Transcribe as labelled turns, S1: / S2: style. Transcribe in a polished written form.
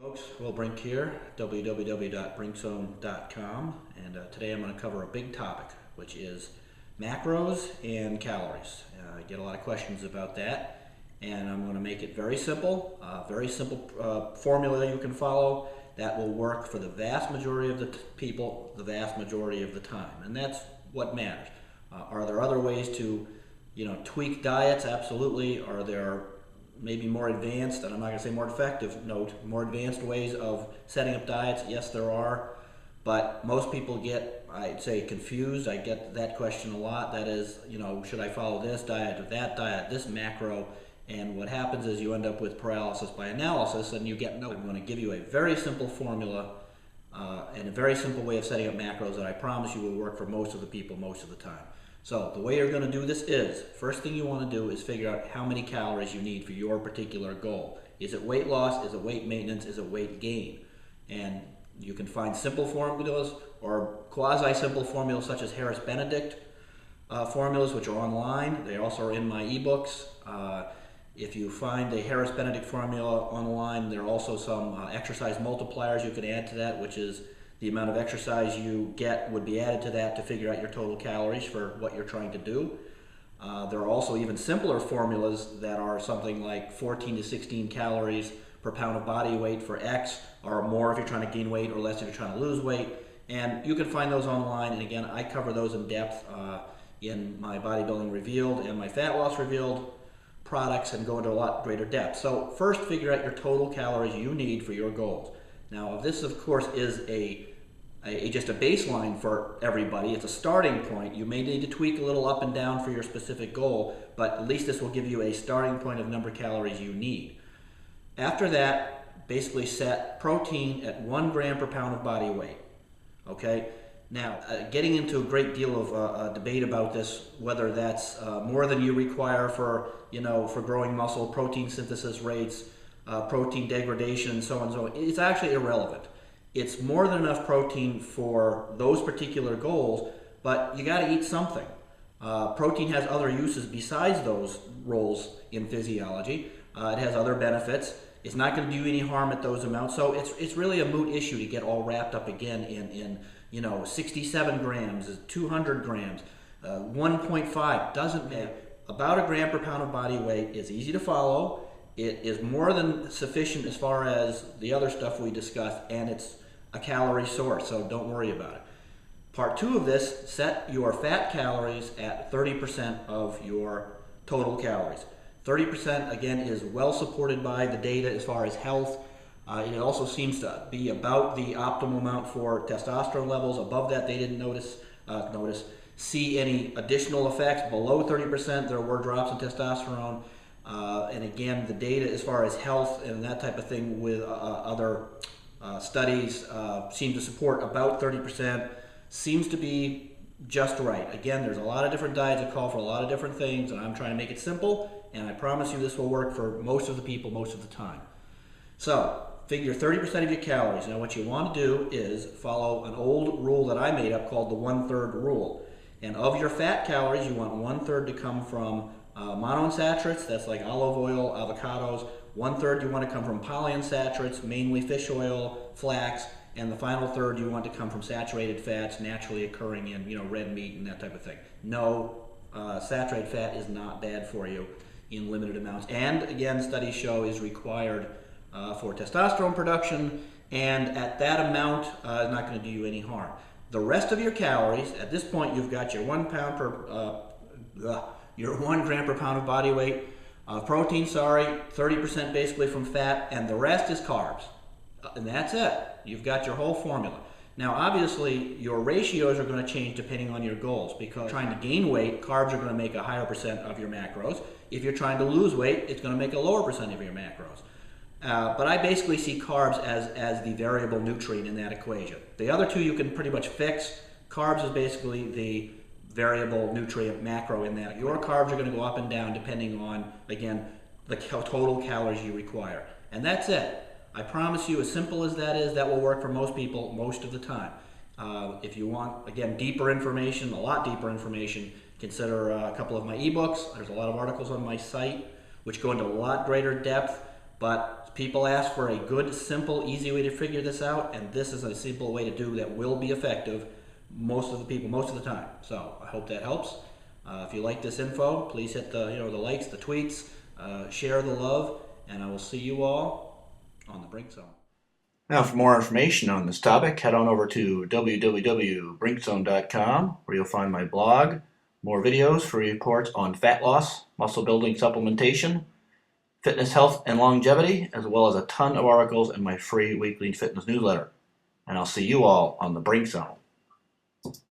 S1: Folks, Will Brink here, www.brinkzone.com, and today I'm going to cover a big topic, which is macros and calories. I get a lot of questions about that, and I'm going to make it very simple, formula you can follow that will work for the vast majority of the people, the vast majority of the time, and that's what matters. Are there other ways to, tweak diets? Absolutely. Are there maybe more advanced, and I'm not going to say more effective, more advanced ways of setting up diets? Yes, there are, but most people get, I'd say, confused. I get that question a lot. That is, should I follow this diet or that diet, this macro? And what happens is you end up with paralysis by analysis, and you get no. I'm going to give you a very simple formula and a very simple way of setting up macros that I promise you will work for most of the people most of the time. So the way you're going to do this is, first thing you want to do is figure out how many calories you need for your particular goal. Is it weight loss? Is it weight maintenance? Is it weight gain? And you can find simple formulas or quasi-simple formulas such as Harris-Benedict formulas, which are online. They also are in my ebooks. If you find a Harris-Benedict formula online, there are also some exercise multipliers you can add to that, which is the amount of exercise you get would be added to that to figure out your total calories for what you're trying to do. There are also even simpler formulas that are something like 14 to 16 calories per pound of body weight for X, or more if you're trying to gain weight, or less if you're trying to lose weight. And you can find those online, and again, I cover those in depth in my Bodybuilding Revealed and my Fat Loss Revealed products, and go into a lot greater depth. So first, figure out your total calories you need for your goals. Now, this, of course, is just a baseline for everybody. It's a starting point. You may need to tweak a little up and down for your specific goal, but at least this will give you a starting point of number of calories you need. After that, basically set protein at 1 gram per pound of body weight. Okay? Now, getting into a great deal of debate about this, whether that's more than you require for growing muscle, protein synthesis rates, protein degradation, and so on and so on, it's actually irrelevant. It's more than enough protein for those particular goals, but you got to eat something. Protein has other uses besides those roles in physiology. It has other benefits. It's not going to do you any harm at those amounts, so it's really a moot issue to get all wrapped up again in 67 grams, 200 grams, 1.5, doesn't matter. About 1 gram per pound of body weight is easy to follow. It is more than sufficient as far as the other stuff we discussed, and it's a calorie source, so don't worry about it. Part 2 of this, set your fat calories at 30% of your total calories. 30%, again, is well supported by the data as far as health. It also seems to be about the optimal amount for testosterone levels. Above that, they didn't see any additional effects. Below 30%, there were drops in testosterone. And again, the data as far as health and that type of thing with other studies seem to support about 30%. Seems to be just right. Again, there's a lot of different diets that call for a lot of different things, and I'm trying to make it simple, and I promise you this will work for most of the people most of the time. So, figure 30% of your calories. Now, what you want to do is follow an old rule that I made up called the 1/3 rule. And of your fat calories, you want 1/3 to come from monounsaturates, that's like olive oil, avocados. 1/3 you want to come from polyunsaturates, mainly fish oil, flax, and the final third you want to come from saturated fats naturally occurring in red meat and that type of thing. No, saturated fat is not bad for you in limited amounts, and again, studies show is required for testosterone production, and at that amount is not going to do you any harm. The rest of your calories, at this point, you've got your 1 gram per pound of body weight, protein, 30% basically from fat, and the rest is carbs. And that's it. You've got your whole formula. Now, obviously, your ratios are going to change depending on your goals, because trying to gain weight, carbs are going to make a higher percent of your macros. If you're trying to lose weight, it's going to make a lower percent of your macros. But I basically see carbs as the variable nutrient in that equation. The other two you can pretty much fix. Carbs is basically the variable nutrient macro in that. Your carbs are going to go up and down depending on, again, the total calories you require. And that's it. I promise you, as simple as that is, that will work for most people most of the time. If you want, again, deeper information, a lot deeper information, consider a couple of my ebooks. There's a lot of articles on my site which go into a lot greater depth. But people ask for a good, simple, easy way to figure this out, and this is a simple way to do that will be effective most of the people, most of the time. So I hope that helps. If you like this info, please hit the the likes, the tweets, share the love, and I will see you all on the Brink Zone.
S2: Now, for more information on this topic, head on over to www.brinkzone.com, where you'll find my blog, more videos, free reports on fat loss, muscle building supplementation, fitness, health, and longevity, as well as a ton of articles in my free weekly fitness newsletter. And I'll see you all on the Brink Zone.